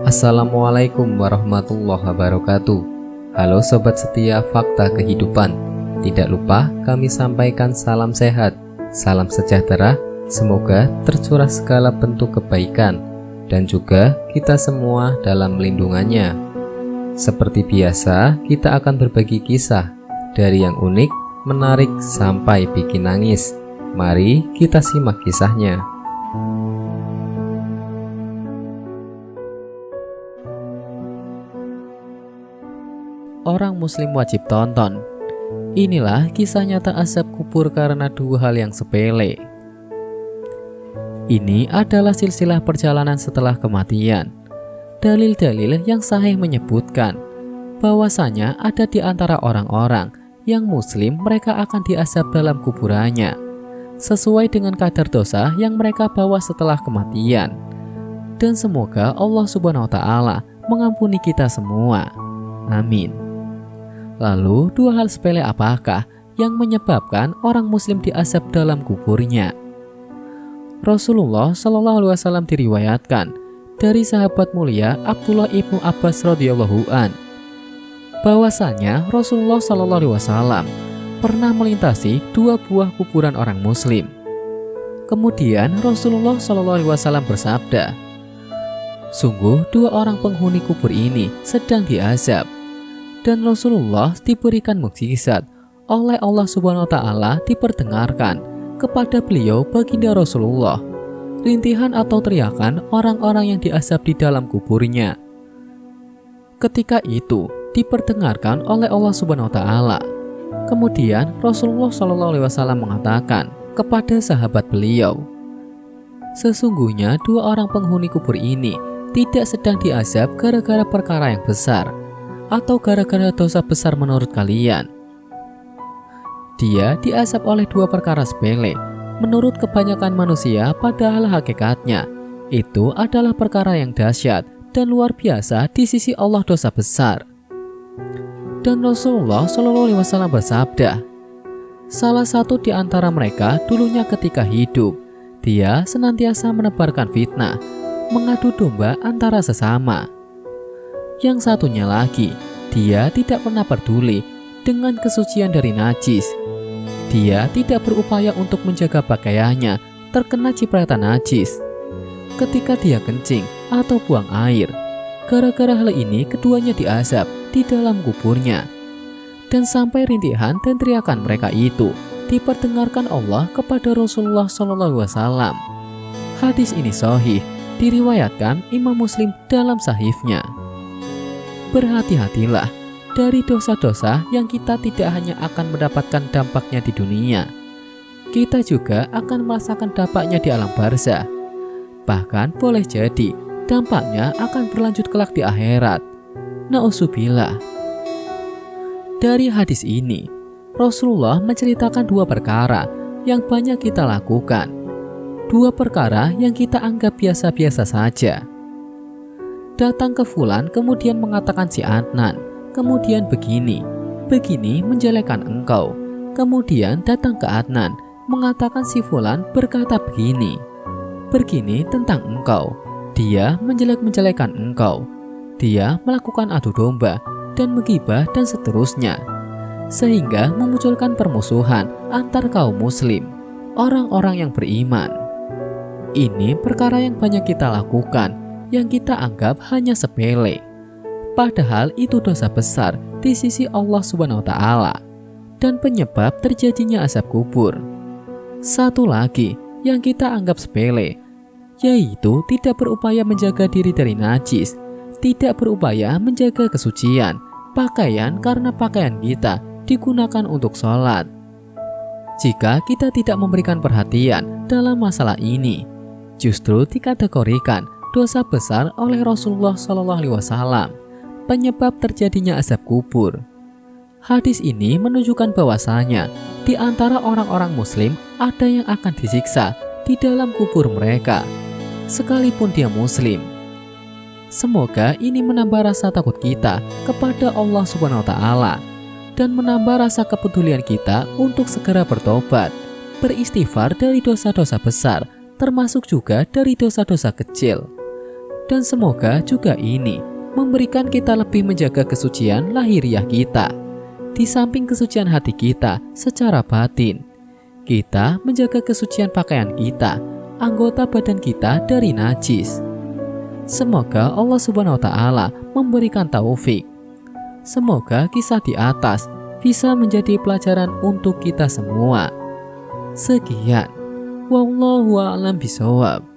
Assalamualaikum warahmatullahi wabarakatuh. Halo sobat setia Fakta Kehidupan. Tidak lupa kami sampaikan salam sehat, salam sejahtera. Semoga tercurah segala bentuk kebaikan dan juga kita semua dalam lindungannya. Seperti biasa, kita akan berbagi kisah dari yang unik, menarik sampai bikin nangis. Mari kita simak kisahnya. Orang muslim wajib tonton. Inilah kisah nyata azab kubur karena dua hal yang sepele. Ini adalah silsilah perjalanan setelah kematian. Dalil-dalil yang sahih menyebutkan bahwasanya ada di antara orang-orang yang muslim mereka akan diazab dalam kuburannya sesuai dengan kadar dosa yang mereka bawa setelah kematian. Dan semoga Allah Subhanahu wa taala mengampuni kita semua. Amin. Lalu dua hal sepele apakah yang menyebabkan orang muslim diazab dalam kuburnya? Rasulullah Shallallahu Alaihi Wasallam diriwayatkan dari sahabat mulia Abdullah ibnu Abbas radhiyallahu an bahwasanya Rasulullah Shallallahu Alaihi Wasallam pernah melintasi dua buah kuburan orang muslim. Kemudian Rasulullah Shallallahu Alaihi Wasallam bersabda, "Sungguh dua orang penghuni kubur ini sedang diazab." Dan Rasulullah diberikan mukjizat oleh Allah Subhanahu wa taala diperdengarkan kepada beliau baginda Rasulullah rintihan atau teriakan orang-orang yang diazab di dalam kuburnya. Ketika itu diperdengarkan oleh Allah Subhanahu wa taala. Kemudian Rasulullah Shallallahu alaihi wasallam mengatakan kepada sahabat beliau, "Sesungguhnya dua orang penghuni kubur ini tidak sedang diazab gara-gara perkara yang besar atau gara-gara dosa besar menurut kalian. Dia diazab oleh dua perkara sepele menurut kebanyakan manusia, padahal hakikatnya itu adalah perkara yang dahsyat dan luar biasa di sisi Allah, dosa besar." Dan Rasulullah Shallallahu alaihi wasallam bersabda, "Salah satu di antara mereka dulunya ketika hidup, dia senantiasa menebarkan fitnah, mengadu domba antara sesama. Yang satunya lagi, dia tidak pernah peduli dengan kesucian dari najis. Dia tidak berupaya untuk menjaga pakaiannya terkena cipratan najis ketika dia kencing atau buang air. Gara-gara hal ini keduanya diazab di dalam kuburnya." Dan sampai rintihan dan teriakan mereka itu diperdengarkan Allah kepada Rasulullah SAW. Hadis ini sahih diriwayatkan Imam Muslim dalam sahihnya. Berhati-hatilah dari dosa-dosa yang kita tidak hanya akan mendapatkan dampaknya di dunia, kita juga akan merasakan dampaknya di alam barzah. Bahkan boleh jadi dampaknya akan berlanjut kelak di akhirat. Na'udzubillah. Dari hadis ini, Rasulullah menceritakan dua perkara yang banyak kita lakukan. Dua perkara yang kita anggap biasa-biasa saja. Datang ke fulan kemudian mengatakan si Adnan, kemudian begini menjelekkan engkau. Kemudian datang ke Adnan mengatakan si fulan berkata begini tentang engkau. Dia menjelek-menjelekan engkau. Dia melakukan adu domba dan menggibah dan seterusnya. Sehingga memunculkan permusuhan antar kaum muslim, orang-orang yang beriman. Ini perkara yang banyak kita lakukan, yang kita anggap hanya sepele, padahal itu dosa besar di sisi Allah Subhanahu wa taala dan penyebab terjadinya azab kubur. Satu lagi yang kita anggap sepele, yaitu tidak berupaya menjaga diri dari najis, tidak berupaya menjaga kesucian pakaian karena pakaian kita digunakan untuk sholat. Jika kita tidak memberikan perhatian dalam masalah ini, justru dikategorikan dosa besar oleh Rasulullah Shallallahu alaihi wasallam, penyebab terjadinya azab kubur. Hadis ini menunjukkan bahwasanya di antara orang-orang muslim ada yang akan disiksa di dalam kubur mereka, sekalipun dia muslim. Semoga ini menambah rasa takut kita kepada Allah Subhanahu wa taala dan menambah rasa kepedulian kita untuk segera bertobat, beristighfar dari dosa-dosa besar, termasuk juga dari dosa-dosa kecil. Dan semoga juga ini memberikan kita lebih menjaga kesucian lahiriah kita. Di samping kesucian hati kita secara batin, kita menjaga kesucian pakaian kita, anggota badan kita dari najis. Semoga Allah Subhanahu wa Ta'ala memberikan taufik. Semoga kisah di atas bisa menjadi pelajaran untuk kita semua. Sekian, wallahu a'lam bishawab.